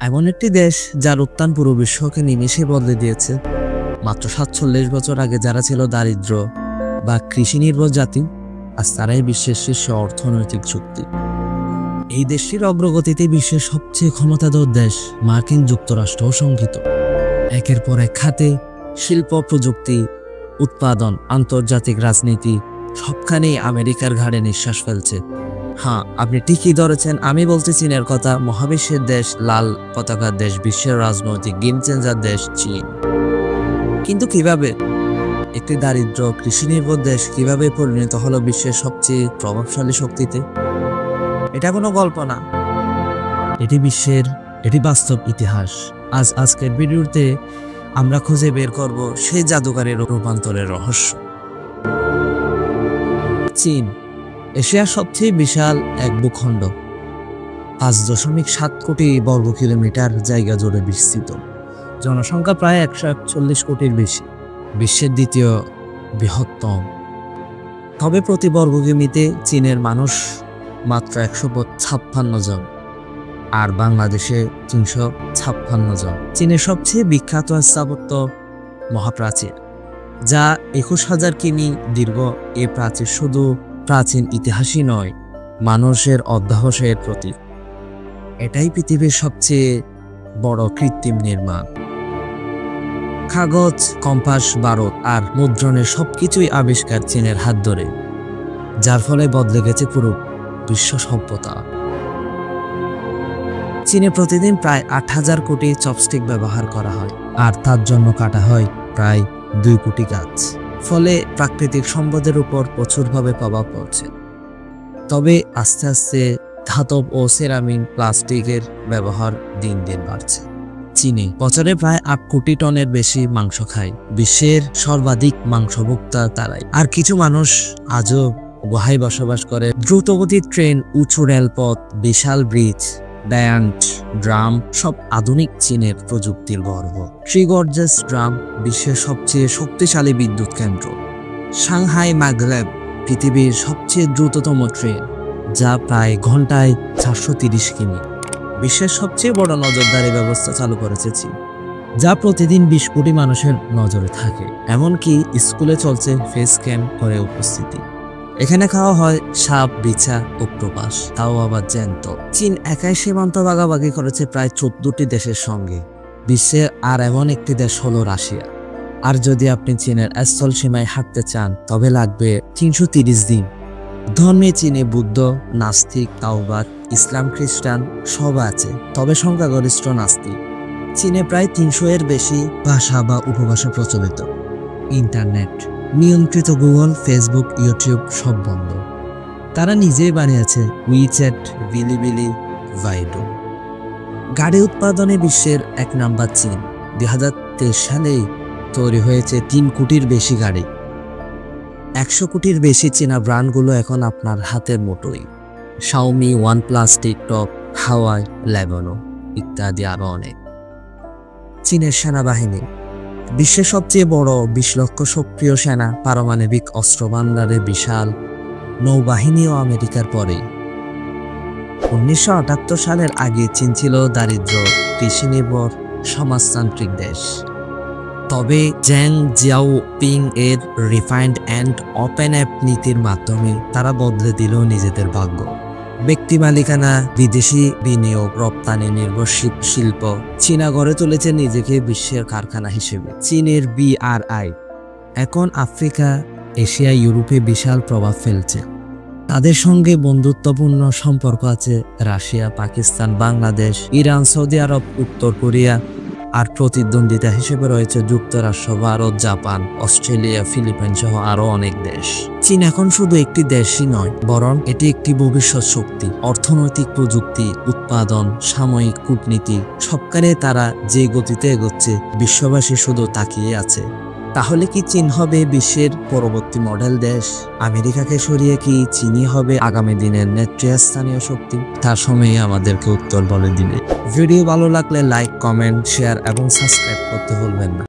এমন একটি দেশ যার উত্থান পুরো বিশ্বকে নিমেষে বদলে দিয়েছে। মাত্র ৪৭ বছর আগে যারা ছিল দারিদ্র বা কৃষি নির্ভর জাতি, আজ তারাই বিশ্বের শীর্ষ অর্থনৈতিক শক্তি। এই দেশটির অগ্রগতিতে বিশ্বের সবচেয়ে ক্ষমতাধর দেশ মার্কিন যুক্তরাষ্ট্র শঙ্কিত। একের পর এক খাতে শিল্প, প্রযুক্তি, উৎপাদন, আন্তর্জাতিক রাজনীতি সবখানেই আমেরিকার ঘাড়ে নিঃশ্বাস ফেলছে। হ্যাঁ, আপনি ঠিকই ধরেছেন, আমি বলছি চীনের কথা। মহাবিশ্বের দেশ, লাল পতাকার দেশ, বিশ্বের রাজনৈতিক গেম চেঞ্জার দেশ চীন। কিন্তু কিভাবে একটি দারিদ্র কৃষি নির্ভর দেশ কিভাবে পরিণত হলো বিশ্বের সবচেয়ে প্রভাবশালী শক্তিতে? এটা কোনো গল্প না, এটি বাস্তব ইতিহাস। আজকের ভিডিওতে আমরা খুঁজে বের করব সেই জাদুকারী রূপান্তরের রহস্য। চীন এশিয়ার সবচেয়ে বিশাল এক ভূখণ্ড, ৫.৭ কোটি বর্গ কিলোমিটার জায়গা জুড়ে বিস্তৃত। জনসংখ্যা প্রায় ১৪১ কোটির বেশি, বিশ্বের দ্বিতীয় বৃহত্তম। তবে প্রতি বর্গ কিমিতে চীনের মানুষ মাত্র ১৫৬ জন, আর বাংলাদেশে ৩৫৬ জন। চীনের সবচেয়ে বিখ্যাত স্থাপত্য মহাপ্রাচীর, যা ২১,০০০ কিমি দীর্ঘ। এ প্রাচীর শুধু প্রাচীন ইতিহাসই নয়, মানুষের অধ্যবসায়ের প্রতীক। এটাই পৃথিবীর সবচেয়ে বড় কৃত্রিম নির্মাণ। কাগজ, কম্পাস, ভারত আর মুদ্রণের সবকিছুই আবিষ্কার চীনের হাত ধরে, যার ফলে বদলে গেছে পুরো বিশ্ব সভ্যতা। চীনে প্রতিদিন প্রায় ৮,০০০ কোটি চপস্টিক ব্যবহার করা হয়, আর তার জন্য কাটা হয় প্রায় ২ কোটি গাছ। ফলে প্রাকৃতিক সম্পদের উপর প্রচুরভাবে প্রভাব পড়ছে। তবে আস্তে আস্তে ধাতব ও সেরামিক প্লাস্টিকের ব্যবহার দিন দিন বাড়ছে। চীনে বছরে প্রায় ৮ কোটি টনের বেশি মাংস খায়। বিশ্বের সর্বাধিক মাংস ভোক্তা তারাই। আর কিছু মানুষ আজও গুহায় বসবাস করে। দ্রুতগতির ট্রেন, উঁচু রেলপথ, বিশাল ব্রিজ, ডায়ান্ট ড্রাম সব আধুনিক চীনের প্রযুক্তির গর্ব। থ্রি গর্জাস ড্রাম বিশ্বের সবচেয়ে শক্তিশালী বিদ্যুৎ কেন্দ্র। সাংহাই ম্যাগলেভ পৃথিবীর সবচেয়ে দ্রুততম ট্রেন, যা প্রায় ঘন্টায় ৪৩০ কিমি। বিশ্বের সবচেয়ে বড় নজরদারি ব্যবস্থা চালু করেছে চীন, যা প্রতিদিন ২০ কোটি মানুষের নজরে থাকে। এমনকি স্কুলে চলছে ফেস ক্যাম করে উপস্থিতি। এখানে খাওয়া হয় সাপ, বিছা, অক্টোপাস, তাও আবার জ্যান্ত। চীন একাই সীমান্ত ভাগাভাগি করেছে প্রায় ১৪টি দেশের সঙ্গে। বিশ্বের আর এমন একটি দেশ হলো রাশিয়া। আর যদি আপনি চীনের স্থল সীমায় হাঁটতে চান, তবে লাগবে ৩৩০ দিন। ধর্মে চীনে বুদ্ধ, নাস্তিক, তাওবাদ, ইসলাম, খ্রিস্টান সব আছে, তবে সংখ্যাগরিষ্ঠ নাস্তিক। চীনে প্রায় ৩০০ এর বেশি ভাষা বা উপভাষা প্রচলিত। ইন্টারনেট নিয়ন্ত্রিত, গুগল, ফেসবুক, ইউটিউব সব বন্ধ। তারা নিজেই বানিয়েছে উইচ্যাট, বিলিবিলি, ভাইডো। গাড়ি উৎপাদনে বিশ্বের ১ নাম্বার চীন। ২০২৩ সালেই তৈরি হয়েছে ৩ কোটির বেশি গাড়ি। ১০০ কোটির বেশি চীনা ব্র্যান্ডগুলো এখন আপনার হাতের মুঠোয়। শাওমি, ওয়ানপ্লাস, টিকটক, হাওয়াই, লেবানো ইত্যাদি আরো অনেক। চীনের সেনাবাহিনী বিশ্বের সবচেয়ে বড়, ২০ লক্ষ সক্রিয় সেনা, পারমাণবিক অস্ত্র ভান্ডারে বিশাল, নৌবাহিনীও আমেরিকার পরেই। ১৯৭৮ সালের আগে চীন ছিল দারিদ্র, কৃষি নির্ভর, সমাজতান্ত্রিক দেশ। তবে জ্যাং জিয়াওপিং এর রিফাইন্ড অ্যান্ড ওপেন অ্যাপ নীতির মাধ্যমে তারা বদলে দিল নিজেদের ভাগ্য। ব্যক্তি মালিকানা, বিদেশি বিনিয়োগ, রপ্তানি নির্ভরশীল শিল্প, চীনা গড়ে তুলেছে নিজেকে বিশ্বের কারখানা হিসেবে। চীনের BRI এখন আফ্রিকা, এশিয়া, ইউরোপে বিশাল প্রভাব ফেলছে। তাদের সঙ্গে বন্ধুত্বপূর্ণ সম্পর্ক আছে Russia, Pakistan, Bangladesh, Iran, Saudi Arab, উত্তর কোরিয়া। আর প্রতিদ্বন্দ্বিতা হিসেবে রয়েছে যুক্তরাষ্ট্র, ভারত, জাপান, অস্ট্রেলিয়া, ফিলিপাইন সহ আরো অনেক দেশ। চীন এখন শুধু একটি দেশই নয়, বরং এটি একটি ভবিষ্যৎ শক্তি। অর্থনৈতিক, প্রযুক্তি, উৎপাদন, সাময়িক কূটনীতি সবখানে তারা যে গতিতে এগোচ্ছে, বিশ্ববাসী শুধু তাকিয়ে আছে। তাহলে কি চীন হবে বিশ্বের পরবর্তী মডেল দেশ? আমেরিকাকে সরিয়ে কি চীনই হবে আগামী দিনের নেতৃস্থানীয় শক্তি? তার সময়ই আমাদেরকে উত্তর বলে দিবে। ভিডিও ভালো লাগলে লাইক, কমেন্ট, শেয়ার এবং সাবস্ক্রাইব করতে ভুলবেন না।